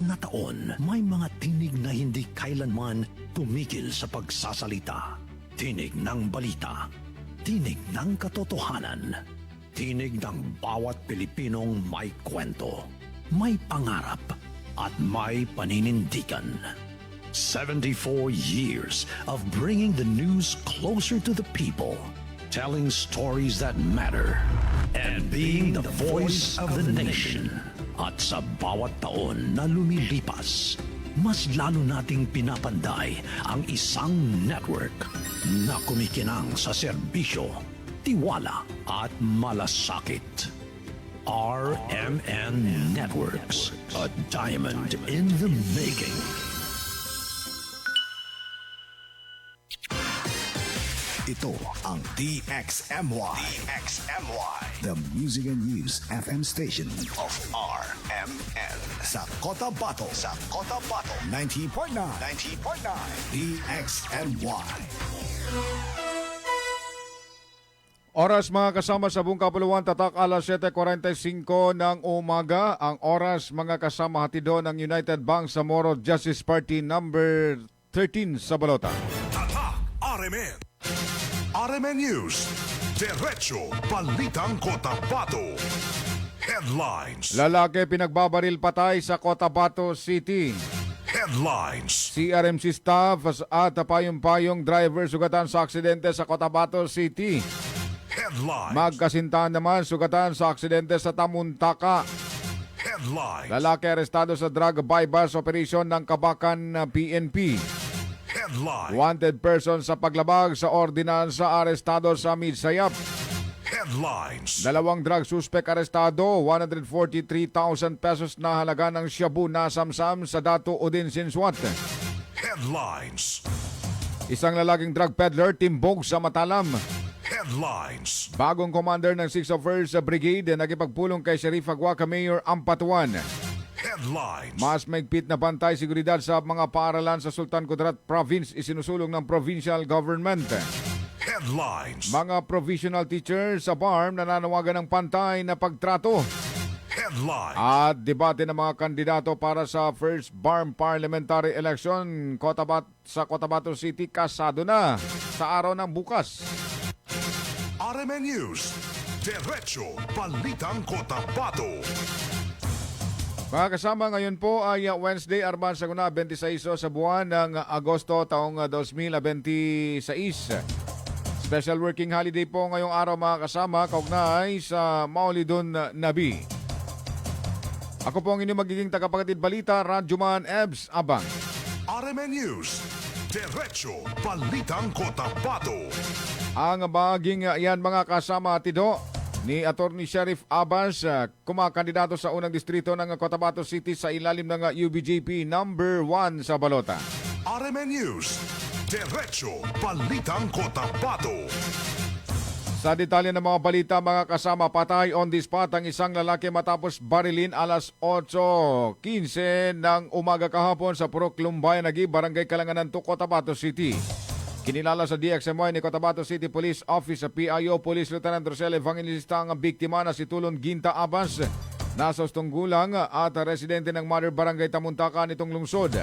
na taon, may mga tinig na hindi kailanman tumigil sa pagsasalita. Tinig ng balita, tinig ng katotohanan, tinig ng bawat Pilipinong may kwento, may pangarap at may paninindigan. 74 years of bringing the news closer to the people, telling stories that matter, and being the voice of the nation. At sa bawat taon na lumilipas, mas lalo nating pinapanday ang isang network na kumikinang sa serbisyo, tiwala at malasakit. RMN Networks, a diamond in the making. Ito ang DXMY. DXMY. The Music and News FM station of RMN. Sa Cotabato. Sa Cotabato. 90.9. 90.9. DXMY. Oras mga kasama sa buong kapuluan, tatak alas 7:45 ng umaga. Ang oras mga kasama hatido ng United Bangsamoro Justice Party number 13 sa balota. Tatak RMN. RMN News. Diretso Balitang Cotabato. Headlines. Lalaki pinagbabaril patay sa Cotabato City. Headlines. CRMC staff at payong-payong driver sugatan sa aksidente sa Cotabato City. Headlines. Magkasintahan naman sugatan sa aksidente sa Tamuntaka. Headlines. Lalaki arestado sa drug bypass operation ng Kabakan PNP. Headlines. Wanted person sa paglabag sa ordinansa arestado sa Midsayap. Headlines. Dalawang drug suspect arestado, 143,000 pesos na halaga ng shabu na samsam sa Dato Udin Sinswat. Headlines. Isang lalaking drug peddler timbog sa Matalam. Headlines. Bagong commander ng 6th of First Brigade nagipagpulong kay Sheriff Aguaca Mayor Ampatuan. Headlines. Mas maigpit na bantay seguridad sa mga paaralan sa Sultan Kudarat Province isinusulong ng provincial government. Headlines. Mga provisional teachers sa BARM nananawagan ng pantay na pagtrato. Headlines. At debate ng mga kandidato para sa first BARM parliamentary election sa Cotabato City kasado na sa araw ng bukas. RMN News. Diretso Balitang Cotabato. Mga kasama, ngayon po ay Wednesday, Arban Saguna, 26 sa buwan ng Agosto taong 2026. Special working holiday po ngayong araw mga kasama, kaugnay sa Maulidun Nabi. Ako po ang inyong magiging tagapaghatid balita, Radyoman Ebs Abang. RMN News. Diretso Balitang Cotabato. Ang baging yan mga kasama atido ni Attorney Sheriff Abbas, kumakandidato sa unang distrito ng Cotabato City sa ilalim ng UBJP number 1 sa balota. RMN News. Diretso Balitang Cotabato. Sa detalye ng mga balita mga kasama, patay on the spot ang isang lalaki matapos barilin alas 8:15 ng umaga kahapon sa Purok Lumbay, Barangay Kalanganan, Cotabato City. Kinilala sa DXMY ni Cotabato City Police Office sa PIO Police Lieutenant Rosel Evangelista ang biktima na si Tulon Ginta Abbas, nasa gulang at residente ng Mother Barangay Tamuntaka nitong lungsod.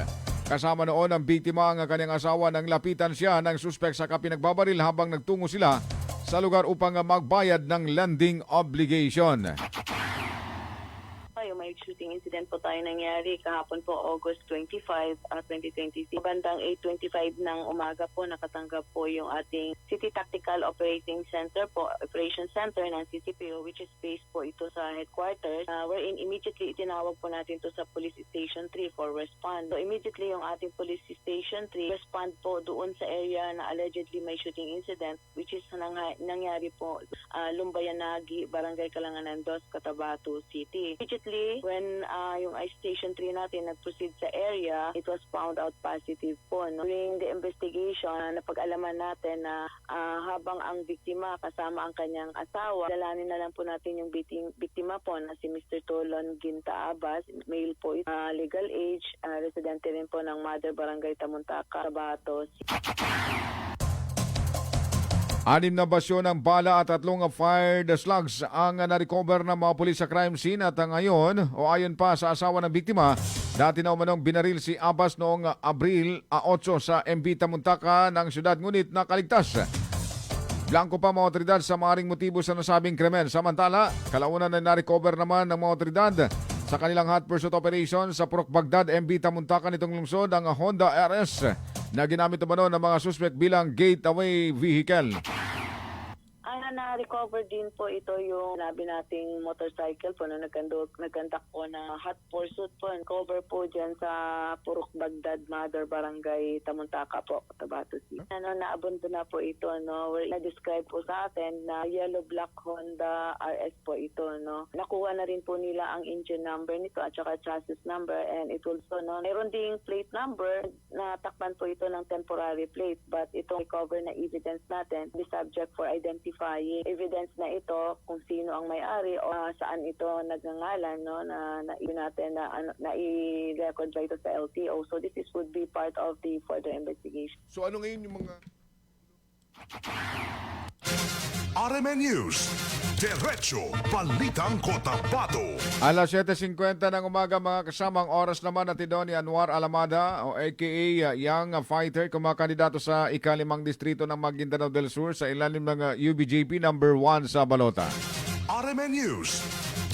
Kasama noon ang biktima ang kanyang asawa nang lapitan siya ng suspect sa pinagbabaril habang nagtungo sila sa lugar upang magbayad ng landing obligation. May shooting incident po tayo nangyari kahapon po August 25, 2026. Bandang 8:25 ng umaga po nakatanggap po yung ating City Tactical Operating Center po, Operation Center ng CCPO, which is based po ito sa headquarters, wherein immediately itinawag po natin to sa Police Station 3 for respond. So immediately yung ating Police Station 3 respond po doon sa area na allegedly may shooting incident, which is nangyari po Lumbayanagi, Barangay Kalanganan 2, Cotabato City. Immediately when yung Station 3 natin nag-proceed sa area, it was found out positive po. No? During the investigation, napag-alaman natin na habang ang biktima kasama ang kanyang asawa, dalanin na lang po natin yung biktima po na si Mr. Tulon Ginta Abbas, male po, legal age, residente rin po ng Mother Barangay Tamuntaka, Cotabato. 6 na basyo ng bala at 3 fired slugs ang na-recover ng mga pulis sa crime scene at ngayon, o ayon pa sa asawa ng biktima, Dati na umanong binaril si Abbas noong Abril 8 sa MB Tamuntaka ng syudad, ngunit nakaligtas. Blanco pa mga otoridad sa maaaring motibo sa nasabing krimen. Samantala, kalaunan na na-recover naman ng mga otoridad sa kanilang hot pursuit operation sa Purok Bagdad, MB Tamuntaka nitong lungsod ang Honda RS na ginamit naman ng mga suspect bilang gateway vehicle. Na-recover din po ito yung nabi nating motorcycle po na nagkandak po na hot pursuit po. Cover po dyan sa Purok Bagdad, Mother Barangay, Tamuntaka po, Cotabato City. Naabundo na po ito, na-describe po sa atin na yellow black Honda RS po ito, Nakuha na rin po nila ang engine number nito at saka chassis number, and it also, mayroon ding plate number na takpan po ito ng temporary plate, but itong recover na evidence natin, the subject for identifying evidence na ito kung sino ang may-ari o saan ito nagngangalan, na natin na i-record ba ito sa LTO. So this would be part of the further investigation. So ano ngayon yung mga... RMN News, Diretso Balitang Cotabato. Alas 7:50 ng umaga mga kasamang oras naman natin doon ni Anwar Alamada o aka Young Fighter, kumakandidato sa ika-5 distrito ng Maguindanao del Sur sa ilalim ng UBJP number 1 sa Balota. RMN News,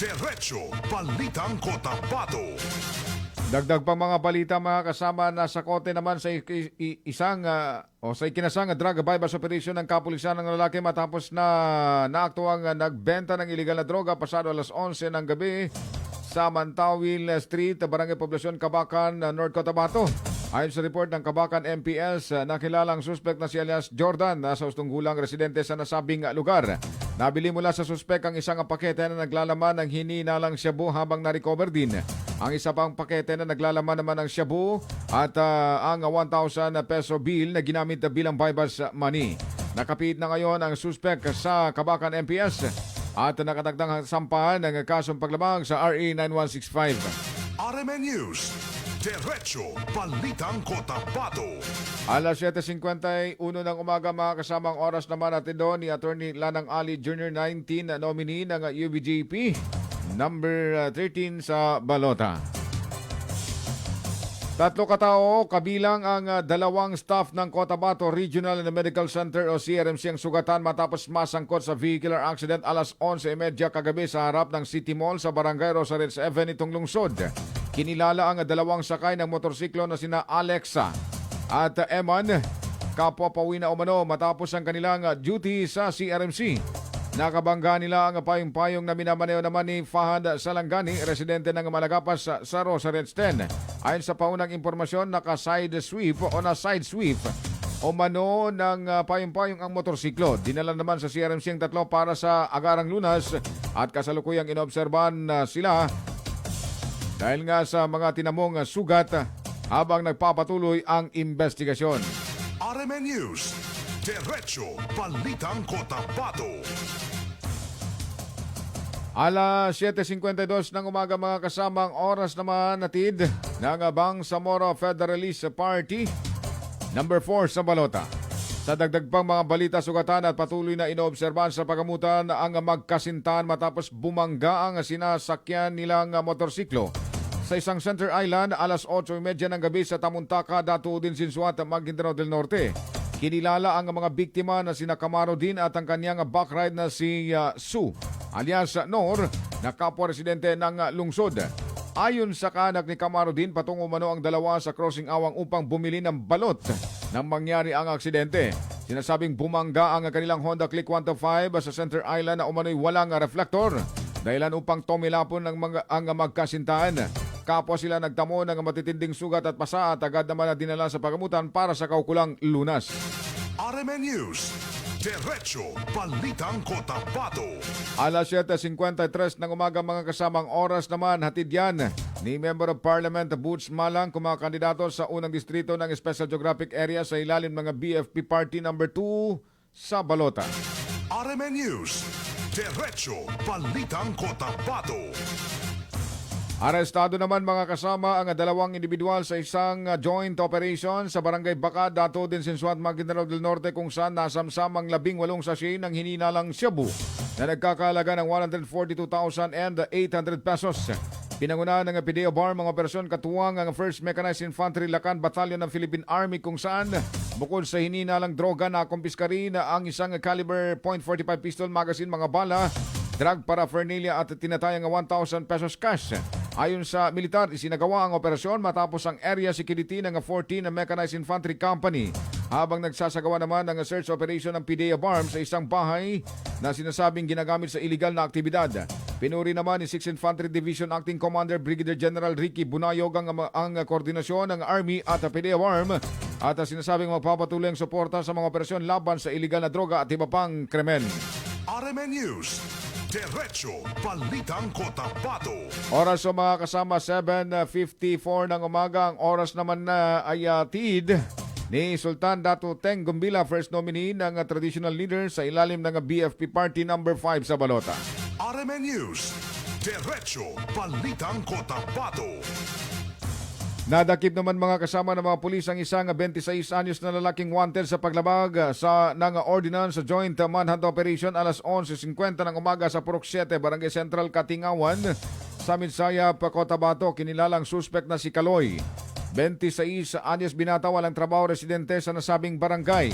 Diretso Balitang Cotabato. Dagdag pang mga balita mga kasama, nasa kote naman sa sa ikinasang drug bypass operation ng kapulisan ng lalaki matapos na naaktuang nagbenta ng iligal na droga pasado alas 11 ng gabi sa Mantawil Street, Barangay Poblasyon, Kabakan, North Cotabato. Ayon sa report ng Kabakan MPS, nakilalang suspect na si alias Jordan na sa ustunggulang residente sa nasabing lugar. Nabili mula sa suspect ang isang pakete na naglalaman ng hininalang shabu habang na-recover din ang isa pang pakete na naglalaman naman ng shabu at ang 1,000 peso bill na ginamit bilang bypass money. Nakapit na ngayon ang suspect sa Kabakan MPS at nakatagdang sampahan ng kasong paglabag sa RA 9165. RMN News, Diretso Balitang Cotabato. Alas 7:51 ng umaga mga kasamang oras naman natin doon ni Attorney Lanang Ali Jr., 19 nominee ng UBJP number 13 sa Balota. 3 katao kabilang ang 2 staff ng Cotabato Regional and Medical Center o CRMC ang sugatan matapos masangkot sa vehicular accident alas 11:30 kagabi sa harap ng City Mall sa Barangay Rosarez 7 itong lungsod. Kinilala ang 2 sakay ng motorsiklo na sina Alexa at Eman, kapwa pauwi na umano matapos ang kanilang duty sa CRMC. Nakabangga nila ang payong-payong na minamaneo naman ni Fahad Salangani, residente ng Malagapas sa Rosarez 10. Ayon sa paunang impormasyon, naka-side sweep o mano ng payong-payong ang motorsiklo. Dinala naman sa CRMC ang 3 para sa agarang lunas at kasalukuyang inobserbahan sila dahil nga sa mga tinamong sugat habang nagpapatuloy ang investigasyon. RMN News, Diretso Balitang Cotabato. Alas 7:52 ng umaga mga kasamang oras naman natid ng Bangsamoro Federalist Party number 4 sa Balota. Sa dagdag pang mga balita, sugatan at patuloy na inoobserbahan sa pagamutan ang magkasintahan matapos bumangga ang sinasakyan nilang motorsiklo sa isang center island alas 8:30 ng gabi sa Tamuntaka, Datuudin, Sinsuat, Maguindanao del Norte. Kinilala ang mga biktima na sina Camaro din at ang kanyang backride na si Sue alias Nor, na kapwa residente ng lungsod. Ayon sa kanak ni Camaro din, patungo umano ang 2 sa crossing awang upang bumili ng balot nang mangyari ang aksidente. Sinasabing bumangga ang kanilang Honda Click 125 sa center island na umano'y walang reflector, dahilan upang tumilapon ang magkasintahan. Kapwa sila nagtamo ng matitinding sugat at pasa at agad naman na dinala sa pagamutan para sa kaukulang lunas. RMN News, Diretso Balitang Cotabato. Alas 7:53 ng umaga mga kasamang oras naman, hatid yan ni Member of Parliament Boots Malang, kumakandidato sa unang distrito ng Special Geographic Area sa ilalim ng BFP Party number 2 sa Balota. RMN News, Diretso Balitang Cotabato. Arestado naman mga kasama ang 2 individual sa isang joint operation sa Barangay Baka, Datuudin, Sinsuat, Maguindanao del Norte kung saan nasamsamang 18 sachet ng hininalang shabu na nagkakahalaga ng 142,800 pesos. Pinangunahan ng PDEO BARM mga operasyon katuwang ang 1st Mechanized Infantry Lakan Battalion ng Philippine Army kung saan bukod sa hininalang droga na kumpiska rin ang isang caliber .45 pistol magazine, mga bala, drug paraphernalia at tinatayang 1,000 pesos cash. Ayon sa militar, isinagawa ang operasyon matapos ang area security ng 14 Mechanized Infantry Company habang nagsasagawa naman ng search operation ng PDEO BARM sa isang bahay na sinasabing ginagamit sa iligal na aktibidad. Pinuri naman ni 6th Infantry Division Acting Commander Brigadier General Ricky Bunayog ang koordinasyon ng Army at PDEO BARM at sinasabing magpapatuloy ang suporta sa mga operasyon laban sa iligal na droga at iba pang krimen. RMN News, Diretso Balitang Cotabato. Oras o mga kasama, 7:54 ng umaga. Ang oras naman na ay tid ni Sultan Datu Teng Gumbila, first nominee ng traditional leader sa ilalim ng BFP Party number 5 sa Balota. RMN News, Diretso Balitang Cotabato. Nadakip naman mga kasama ng mga pulis ang isang 26 anyos na lalaking wanted sa paglabag sa ng ordinance sa Joint Manhunt Operation alas 11:50 ng umaga sa Purok 7, Barangay Central, Katingawan, sa Midsayap, Cotabato. Kinilalang suspect na si Kaloy, 26 anyos, binata, walang trabaho, residente sa nasabing barangay.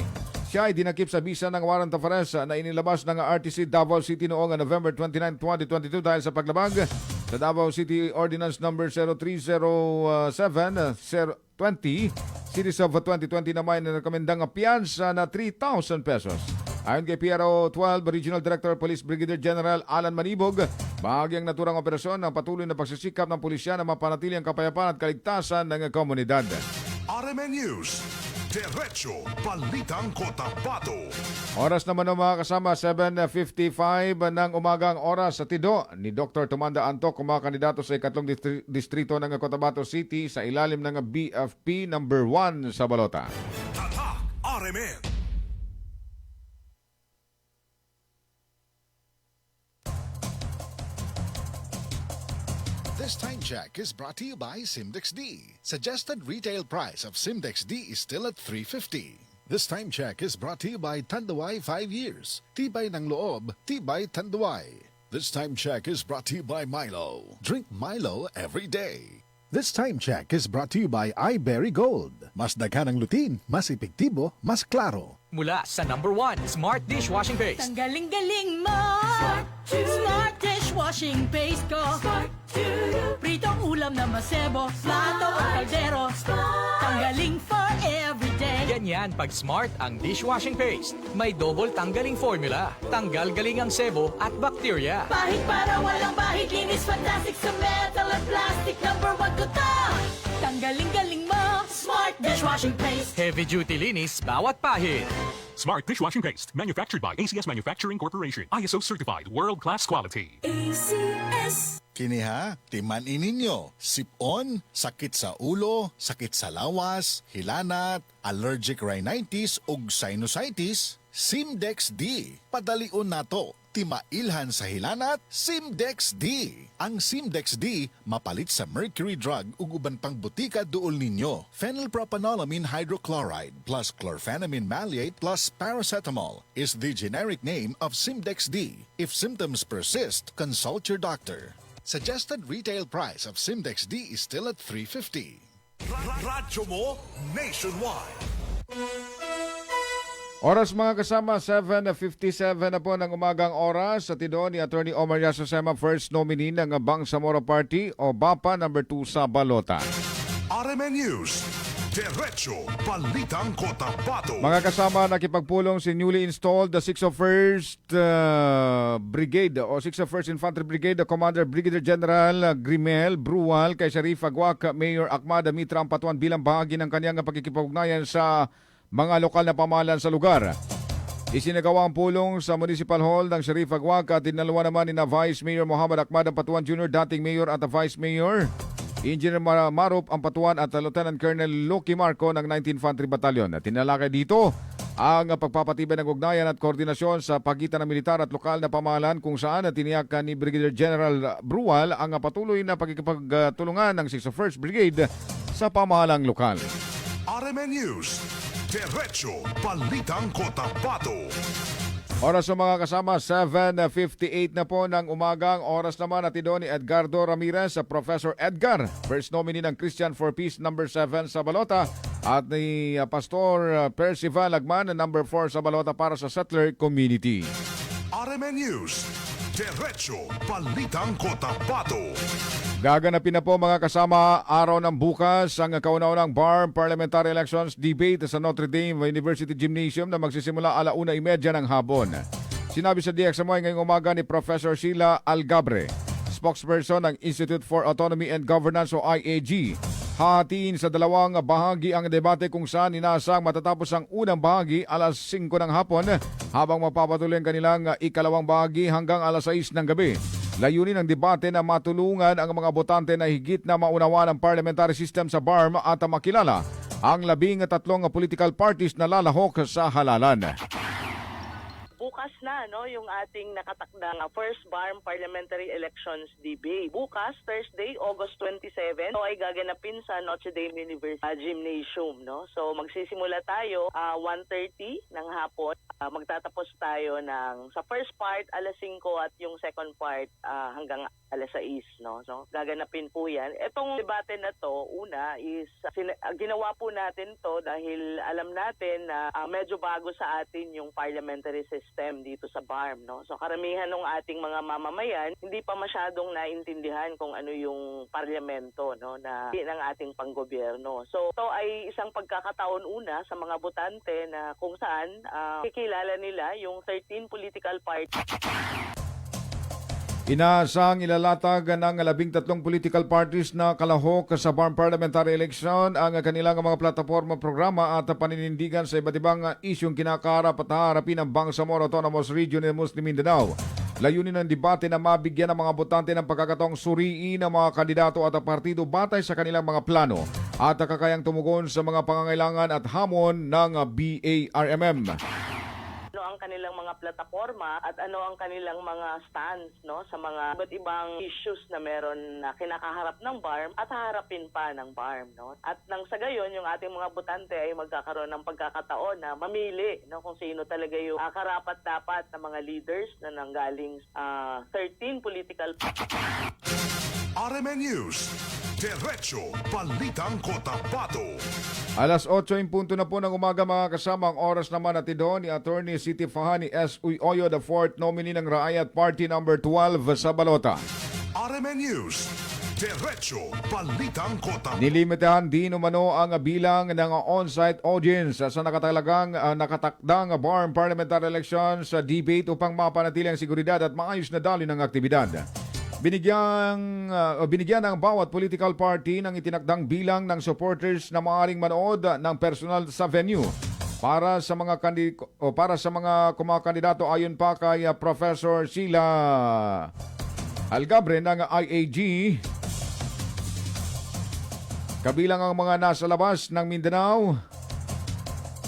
Siya ay dinakip sa bisa ng warrant of arrest na inilabas ng RTC Davao City noong November 29, 2022 dahil sa paglabag sa Davao City Ordinance number 0307-20, Series of 2020 na may narekomendang piyansa na 3,000 pesos. Ayon kay PRO 12 Regional Director Police Brigadier General Alan Manibog, bahagyang naturang operasyon ng patuloy na pagsisikap ng pulisya na mapanatili ang kapayapaan at kaligtasan ng komunidad. RMN News, Diretso Balitang Cotabato. Oras naman ng mga kasama, 7:55 ng umagang oras sa tido ni Dr. Tumanda Antok, kumakandidato sa ikatlong distrito ng Cotabato City sa ilalim ng BFP number 1 sa Balota. Tatak RMN. This time check is brought to you by Simdex D. Suggested retail price of Simdex D is still at $3.50. This time check is brought to you by Tanduay 5 years. Tibay ng loob, tibay Tanduay. This time check is brought to you by Milo. Drink Milo every day. This time check is brought to you by iBerry Gold. Mas daghan ang lutin, mas epektibo, mas klaro. Mula sa number 1 Smart Dishwashing Paste. Ang galing-galing mo! Smart Dishwashing Paste ko! Pritong ulam na masebo, plato o kaldero. Tanggaling for everyday. Ganyan pag Smart ang dishwashing paste. May double tanggaling formula. Tanggal galing ang sebo at bakterya. Bahid para walang bahid, linis fantastic sa metal at plastic. Number 1 ko to! Tanggaling-galing mo! Smart Dishwashing Paste. Heavy duty linis bawat pahid. Smart Dishwashing Paste, manufactured by ACS Manufacturing Corporation. ISO certified, world-class quality. ACS. Kini ha, timan ininyo. Sipon, sakit sa ulo, sakit sa lawas, hilanat, allergic rhinitis ug sinusitis, Simdex D. Padalion nato. Timailhan sa hilanat, Simdex D. Ang Simdex D mapalit sa mercury drug ug uban pang butika duol ninyo. Phenylpropanolamine hydrochloride plus chlorphenamine maleate plus paracetamol is the generic name of Simdex D. If symptoms persist, consult your doctor. Suggested retail price of Simdex D is still at $3.50. Radyo mo nationwide. Oras mga kasama, 7:57 na po ng umagang oras sa tido ni Attorney Omar Yasosema, first nominee ng Bangsamoro Party o BAPA number 2 sa Balota. RMN News, Diretso Balitang Cotabato. Mga kasama, nakipagpulong si newly installed the 601st Brigade o 601st Infantry Brigade Commander Brigadier General Grimel Brual kay Sharif Agwak, Mayor Akmada Mitra Ampatuan bilang bahagi ng kanyang pagkikipag-ugnayan sa mga lokal na pamahalaan sa lugar. Isinagawa ang pulong sa Municipal Hall ng Sharif Agwak at dinalawa naman ni na Vice Mayor Muhammad Akmad Ampatuan Jr., dating Mayor at Vice Mayor Engineer Marup Ampatuan at Lieutenant Colonel Loki Marco ng 19th Infantry Battalion. At tinalakay dito ang pagpapatibay ng ugnayan at koordinasyon sa pagitan ng militar at lokal na pamahalaan kung saan tiniyak ni Brigadier General Brual ang patuloy na pagkikipagtulungan ng 601st Brigade sa pamahalang lokal. RMN News, Diretso Balitang Cotabato. Oras sa mga kasama, 7:58 na po ng umagang. Oras naman at ni Edgardo Ramirez, Professor Edgar, first nominee ng Christian for Peace number 7 sa Balota, at ni Pastor Percival Lagman, number 4 sa Balota para sa Settler Community. RMN News, Diretso Balitang Cotabato. Gaganapin na po mga kasama araw ng bukas ang kauna-unang BARM Parliamentary Elections Debate sa Notre Dame University Gymnasium na magsisimula 1:30 ng hapon. Sinabi sa DXMY ngayong umaga ni Professor Sheila Algabre, spokesperson ng Institute for Autonomy and Governance o IAG. Hatiin sa dalawang bahagi ang debate kung saan inaasang matatapos ang unang bahagi 5:00 ng hapon habang mapapatuloy ang kanilang ikalawang bahagi hanggang 6:00 ng gabi. Layunin ng debate na matulungan ang mga botante na higit na maunawaan ang parliamentary system sa BARM at makilala ang 13 political parties na lalahok sa halalan. Bukas na yung ating nakatakdang first BARM Parliamentary Elections debate. Bukas, Thursday, August 27, ay gaganapin sa Notre Dame University Gymnasium. So magsisimula tayo 1:30 ng hapon. Magtatapos tayo sa first part 5:00 at yung second part hanggang 6:00. So gaganapin po yan. Itong debate na to, una is ginawa po natin to dahil alam natin na medyo bago sa atin yung parliamentary system dito sa BARM. So karamihan ng ating mga mamamayan hindi pa masyadong naintindihan kung ano yung parlamento na ng ating panggobyerno. So ito ay isang pagkakataon una sa mga botante na kung saan kikilala nila yung 13 political parties. Inaasang ilalatag ng 13 political parties na kalahok sa BARM Parliamentary Election ang kanilang mga plataforma, programa at paninindigan sa iba't ibang isyong kinakaharap at haharapin ng Bangsamoro Autonomous Region ng Muslim Mindanao. Layunin ng debate na mabigyan ng mga botante ng pagkakataong suriin ng mga kandidato at partido batay sa kanilang mga plano at kakayang tumugon sa mga pangangailangan at hamon ng BARMM. Ano ang kanilang mga plataforma at ano ang kanilang mga stance sa mga iba't ibang issues na meron na kinakaharap ng BARM at haharapin pa ng BARM. At nang sa gayon, yung ating mga botante ay magkakaroon ng pagkakataon na mamili kung sino talaga yung karapat-dapat na mga leaders na nanggaling 13 political RMN News, Diretso Balitang Cotabato. 8:00 na po ng umaga mga kasama. Ang oras naman natin doon ni Attorney Siti Fahani S. Uyoyo, the 4th nominee ng Raayat Party number 12 sa Balota. RMN News, Diretso Balitang Cotabato. Nilimitahan din umano ang bilang ng on-site audience sa nakatakdang BARM Parliamentary Elections sa debate upang mapanatili ang seguridad at maayos na daloy ng aktibidad. Binigyan ng bawat political party ng itinakdang bilang ng supporters na maaaring manood ng personal sa venue para sa mga kumakandidato ayon pa kay Professor Sheila Algabre ng IAG. Kabilang ang mga nasa labas ng Mindanao.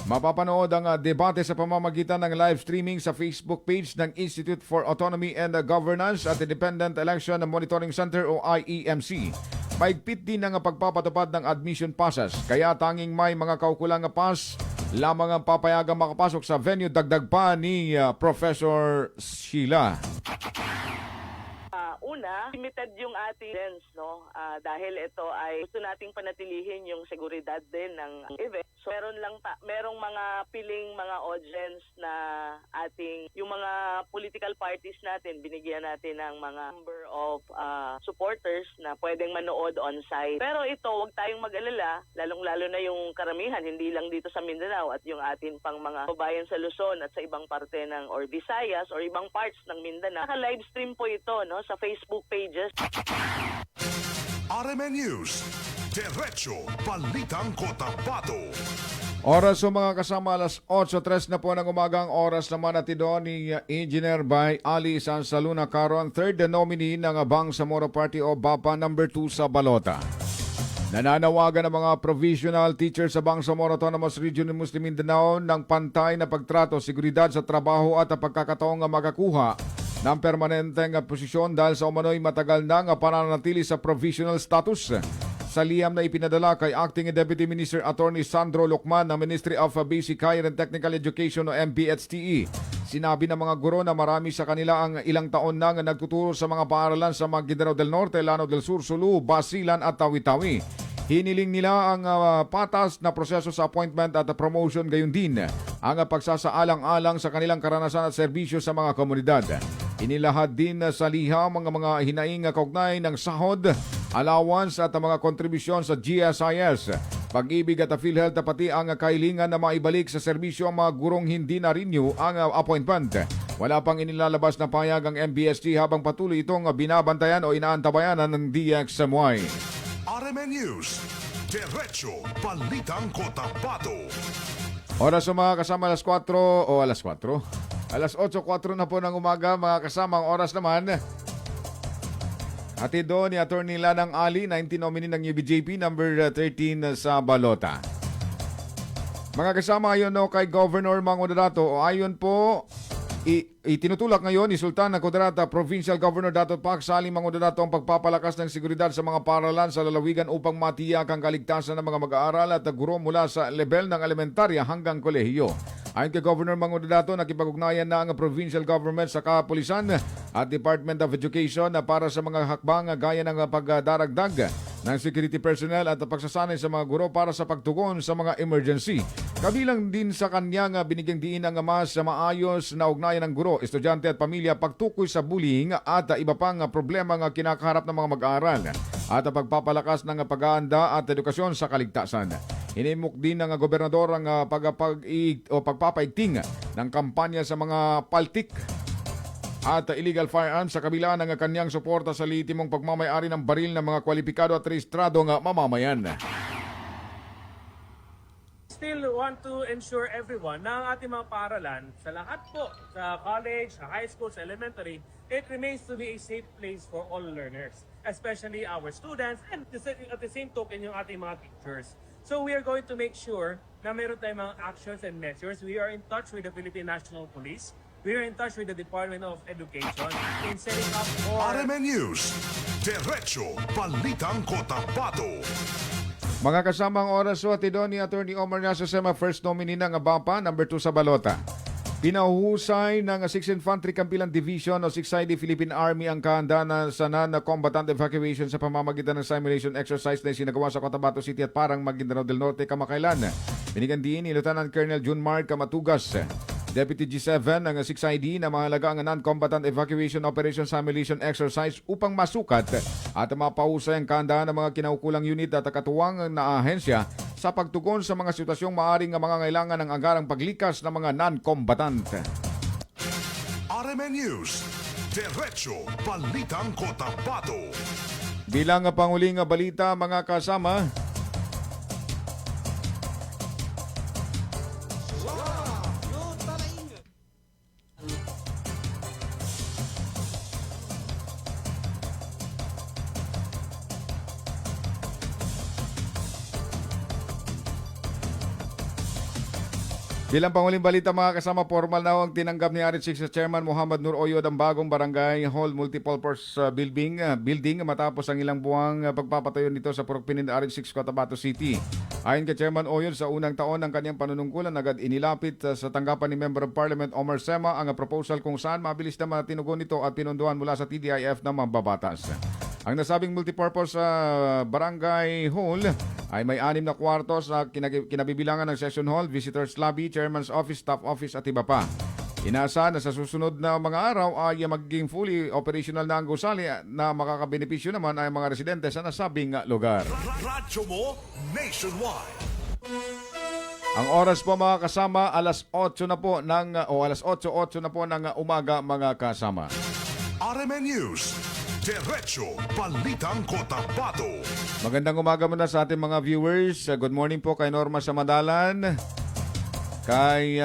Mapapanood ang debate sa pamamagitan ng live streaming sa Facebook page ng Institute for Autonomy and Governance at Independent Election Monitoring Center o IEMC. Maigpit din ang pagpapatupad ng admission passes, kaya tanging may mga kaukulang pass lamang ang papayagang makapasok sa venue, dagdag pa ni Professor Sheila. Una, limited yung ating events, dahil ito ay gusto nating panatilihin yung seguridad din ng event. So merong mga piling mga audience na yung mga political parties natin, binigyan natin ng mga number of supporters na pwedeng manood on-site. Pero ito, huwag tayong mag-alala, lalong-lalo na yung karamihan, hindi lang dito sa Mindanao at yung atin pang mga kabayan sa Luzon at sa ibang parte or Visayas or ibang parts ng Mindanao. Naka-live stream po ito sa Facebook pages. RMN News, Diretso Balitang Cotabato. Oras o mga kasama, 8:03 na po ng umagang. Oras naman natin doon ni Engineer by Ali Sansaluna Caron, 3rd nominee ng Bangsamoro Party o BAPA number 2 sa Balota. Nananawagan ng mga provisional teachers sa Bangsamoro Autonomous Region ng Muslim Mindanao ng pantay na pagtrato, seguridad sa trabaho at pagkakataong makakuha ng permanenteng posisyon dahil sa umano'y matagal nang pananatili sa provisional status. Sa liham na ipinadala kay Acting Deputy Minister Attorney Sandro Lucman ng Ministry of Basic Higher and Technical Education o MPHTE, Sinabi ng mga guro na marami sa kanila ang ilang taon nang nagtuturo sa mga paaralan sa Maguindanao del Norte, Lanao del Sur, Sulu, Basilan at Tawi-Tawi. Hiniling nila ang patas na proseso sa appointment at promotion, gayon din ang pagsasaalang-alang sa kanilang karanasan at serbisyo sa mga komunidad. Inilahad din sa liham ang mga hinaing kaugnay ng sahod, allowance at mga kontribusyon sa GSIS, Pag-ibig at PhilHealth, pati ang kahilingan na maibalik sa serbisyo ang mga gurong hindi na-renew ang appointment. Wala pang inilalabas na payag ang MBST habang patuloy itong binabantayan o inaantabayanan ng DXMY. RMN News, Diretso Balitang Cotabato. Oras sa mga kasama alas 4 o alas 4? Alas 8:04 na po ng umaga mga kasama. Ang oras naman hatid doon ni Atty. Lanang Ali, 19 nominee ng UBJP, number 13 sa balota. Mga kasama, ayon kay Governor Mang Moderato, ayon po itinutulak ngayon ni Sultan ng Kudarata Provincial Governor Dato Pac Salim Mang Moderato ang pagpapalakas ng seguridad sa mga paaralan sa lalawigan upang matiyak ang kaligtasan ng mga mag-aaral at guro mula sa level ng elementarya hanggang kolehiyo. Ayon kay Governor Mang Moderato, nakipag-ugnayan na ang provincial government sa kapulisan at Department of Education para sa mga hakbang gaya ng pagdaragdag ng security personnel at pagsasanay sa mga guro para sa pagtugon sa mga emergency. Kabilang din sa kanyang binigyang diin ang mas maayos na ugnayan ng guro, estudyante at pamilya, pagtukoy sa bullying at iba pang problema nga kinakaharap ng mga mag-aaral at pagpapalakas ng pag-aanda at edukasyon sa kaligtasan. Hinimok din ng gobernador ang pagpapaigting ng kampanya sa mga paltik at illegal firearms sa kabila ng kanyang suporta sa lihitimong pagmamayari ng baril ng mga kwalipikado at rehistradong mamamayan. Still want to ensure everyone na ang ating mga paaralan sa lahat po, sa college, sa high school, sa elementary, it remains to be a safe place for all learners, especially our students and at the same token yung ating mga teachers. So we are going to make sure na meron tayong mga actions and measures. We are in touch with the Philippine National Police. We are in touch with the Department of Education in setting up more... RMN News, Diretso Balitang Cotabato. Mga kasamang oras o atidon ni Atty. Omar Nasasema, first nominee ng BAPA, number 2 sa balota. Pinahusay ng 6th Infantry Campilan Division o 6ID Philippine Army ang kahandaan sa non-combatant evacuation sa pamamagitan ng simulation exercise na sinagawa sa Cotabato City at Parang, Maguindanao del Norte kamakailan. Binigyan din ni Lieutenant Colonel June Mark Kamatugas, Deputy G7 ng 6ID, na mahalaga ang non-combatant evacuation operation simulation exercise upang masukat at mapahusay ang kahandaan ng mga kinaukulang unit at katuwang na ahensya sa pagtugon sa mga sitwasyong maaring mangangailangan ng agarang paglikas ng mga non-combatant. RMN News, Diretso Balitang Cotabato. Bilang panguling balita mga kasama, bilang panguling balita mga kasama, formal na ang tinanggap ni RH6 Chairman Muhammad Nur Oyod ang bagong Barangay Hall Multipurpose building matapos ang ilang buwang pagpapatayo nito sa Purok Pinin RH6 Cotabato City. Ayon kay Chairman Oyod, sa unang taon ng kanyang panunungkulan, agad inilapit sa tanggapan ni Member of Parliament Omar Sema ang proposal kung saan mabilis na matinugon nito at pinunduan mula sa TDIF na mababatas. Ang nasabing multipurpose barangay hall ay may 6 na kwartos na kinabibilangan ng session hall, visitors lobby, chairman's office, staff office at iba pa. Inaasahan na sa susunod na mga araw ay magiging fully operational na ang gusali na makakabenepisyo naman ay mga residente sa nasabing lugar. Radyo mo nationwide. Ang oras po mga kasama, alas 8 na po alas 8:08 na po ng umaga mga kasama. RMN News, Diretso Balitang Cotabato. Magandang umaga muna sa ating mga viewers. Good morning po kay Norma Samadalan, kay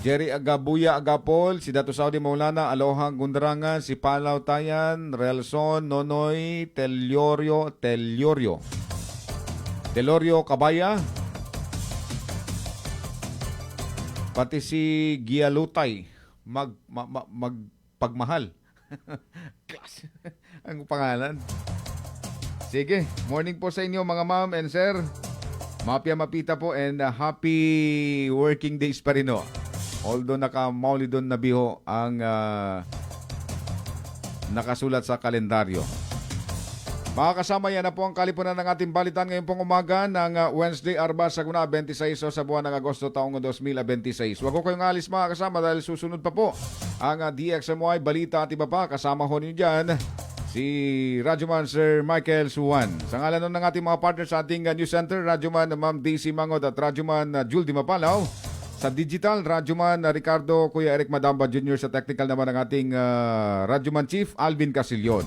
Jerry Agabuya Agapol, si Dato Saudi Maulana, Aloha Gundarangan, si Palaw Tayan, Relson, Nonoy, Telorio Kabaya, pati si Gialutay Magpagmahal. Ang pangalan. Sige, morning po sa inyo mga ma'am and sir. Mapia Mapita po and happy working days pa rin ho. Although naka-Maulidon na biho ang nakasulat sa kalendaryo. Mga kasama, yan na po ang kalipunan ng ating balitan ngayon pong umaga ng Wednesday, Arba, Saguna, 26 sa buwan ng Agosto taong 2026. Huwag ko kayong alis mga kasama dahil susunod pa po ang DXMY Balita at iba pa. Kasama ho ninyo dyan si Radyoman Sir Michael Suwan. Sa ngalan ng ating mga partners sa ating news center, Radyoman Ma'am Daisy Mangod at Radyoman Jules Di Mapalaw. Sa digital, Radyoman Ricardo Kuya Eric Madamba Jr. Sa technical naman ang ating Radyoman Chief Alvin Casillon.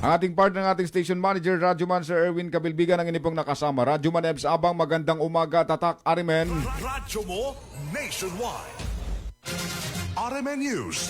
Ang ating partner ng ating station manager, Radyoman Sir Erwin Kabilbigan, ang inipong nakasama. Radyoman Ebs Abang, magandang umaga, tatak, Arimen. Radyo mo nationwide. RMN News.